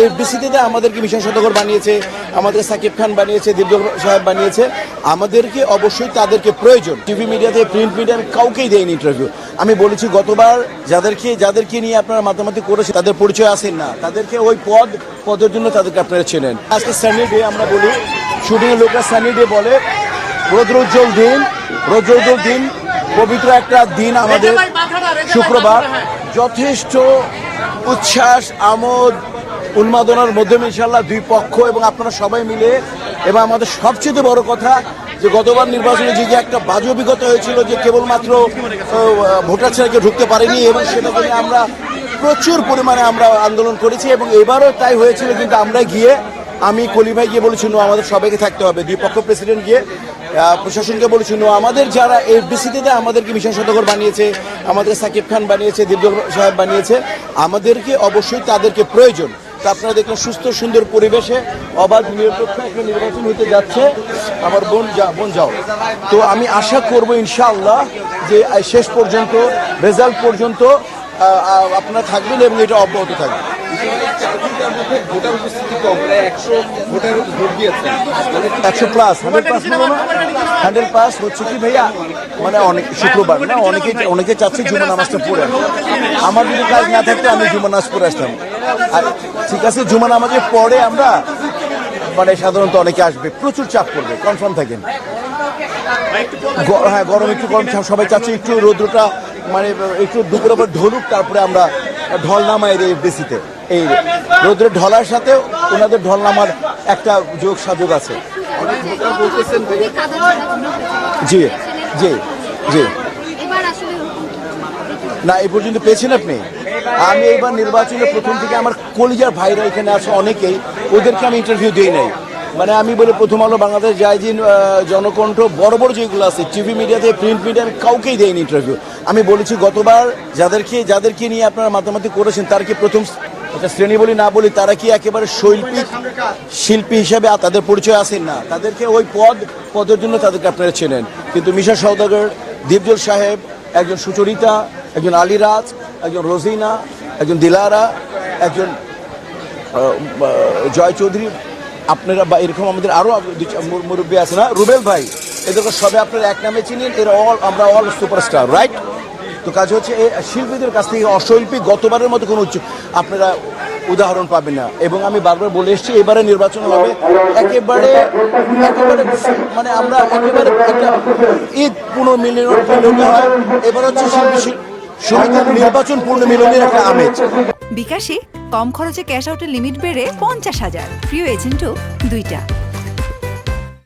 এফডিসিতে আমাদেরকে মিশন সওদাগর বানিয়েছে, আমাদের সাকিব খান বানিয়েছে, দীপজল সাহেব বানিয়েছে, আমাদেরকে অবশ্যই তাদেরকে প্রয়োজন। টিভি মিডিয়াতে, প্রিন্ট মিডিয়ার কাউকেই দেয়নি ইন্টারভিউ। আমি বলেছি গতবার যাদেরকে নিয়ে আপনারা মাতামাতি করেছে তাদের পরিচয় আসেন না, তাদেরকে ওই পদের জন্য তাদেরকে আপনারা চেনেন। আজকে সানি ডে আমরা বলি, শুটিংয়ের লোকরা সানি ডে বলে, রৌদ্রোজ্জ্বল দিন, পবিত্র একটা দিন আমাদের শুক্রবার। যথেষ্ট উচ্ছ্বাস, আমোদ, উন্মাদনার মধ্যে ইনশাআল্লাহ দুই পক্ষ এবং আপনারা সবাই মিলে। এবং আমাদের সবচেয়ে বড় কথা যে গতবার নির্বাচনে যে একটা বাজে অভিজ্ঞতা হয়েছিল, যে কেবলমাত্র ভোটার ছাড়া কেউ ঢুকতে পারেনি, এবং সেটাকে নিয়ে আমরা প্রচুর পরিমাণে আমরা আন্দোলন করেছি এবং এবারও তাই হয়েছিল। কিন্তু আমরা গিয়ে, আমি কলি ভাই গিয়ে বলেছি নো, আমাদের সবাইকে থাকতে হবে। দুই পক্ষ প্রেসিডেন্ট গিয়ে প্রশাসনকে বলেছি নো, আমাদের যারা এফডিসিতে আমাদেরকে মিশন সওদাগর বানিয়েছে, আমাদের সাকিব খান বানিয়েছে, দীপজল সাহেব বানিয়েছে, আমাদেরকে অবশ্যই তাদেরকে প্রয়োজন। তা আপনারা দেখলেন সুস্থ সুন্দর পরিবেশে অবাধ নিরপেক্ষ একটা নির্বাচন হতে যাচ্ছে। আমার বোন যাও। তো আমি আশা করব ইনশাআল্লাহ যে শেষ পর্যন্ত, রেজাল্ট পর্যন্ত আপনারা থাকবেন এবং এটা অব্যাহত থাকবে। ভোটার উপস্থিতি কম, প্রায় 100 ভোটার ভোট দিয়েছেন, 100+ হচ্ছে কি ভাইয়া, মানে অনেক শুক্রবার না, অনেকে চাচ্ছে জুমা নামাজটা পড়ে। আমার যদি কাজ না থাকতো আমি জুমা নামাজ পড়ে আসতাম। আর ঠিক আছে, জুমা নামাজের পরে আমরা মানে সাধারণত অনেকে আসবে, প্রচুর চাপ পড়বে, কনফার্ম থাকেন। হ্যাঁ, গরম একটু কম, সবাই চাচ্ছে একটু রৌদ্রটা মানে একটু দুপুরের পর ঢলুক, তারপরে আমরা ঢল নামাই এফডিসিতে। এই রৌদ্রের ঢলার সাথে ওনাদের ঢল নামার একটা সাযোগ আছে। জি জি জি না, এই পর্যন্ত পেয়েছেন আপনি? আমি এইবার নির্বাচনে প্রথম থেকে আমার কলিজার ভাইরা এখানে আছে অনেকেই, ওদেরকে আমি ইন্টারভিউ দিই নাই। মানে আমি বলি প্রথম আলো, বাংলাদেশ, জায়জিন, জনকণ্ঠ, বড় বড় যেগুলো আছে টিভি মিডিয়াতে, প্রিন্ট মিডিয়া, আমি কাউকেই দেয়নি ইন্টারভিউ। আমি বলেছি গতবার যাদেরকে নিয়ে আপনারা মাতামাতি করেছেন তার কি প্রথম একটা শ্রেণী বলি না বলি, তারা কি একেবারে শিল্পী হিসাবে তাদের পরিচয় আসেন না, তাদেরকে ওই পদের জন্য তাদেরকে আপনারা চেনেন। কিন্তু মিশন সওদাগর, দীপজল সাহেব, একজন সুচরিতা, একজন আলিরাজ, একজন রোজিনা, একজন দিলারা, একজন জয় চৌধুরী, আপনারা বা এরকম আমাদের আরও মুরব্বী আছে না, রুবেল ভাই, এদেরকে সবে আপনারা এক নামে চিনেন। আমরা অল সুপারস্টার, রাইট? তো কাজ হচ্ছে এই শিল্পীদের কাছ থেকে অশৈল্পী গতবারের মতো কোনো আপনারা উদাহরণ পাবেন না। এবং আমি বারবার বলে এসেছি, এবারে নির্বাচন হবে একেবারে মানে আমরা একেবারে একটা ঈদ পুনর্মিলনী হয়। এবার হচ্ছে সমিতির নির্বাচন পুনর্মিলনীর একটা আমেজ। বিকাশে কম খরচে ক্যাশ আউটের লিমিট বেড়ে 50,000, প্রিয় এজেন্টও 2টা।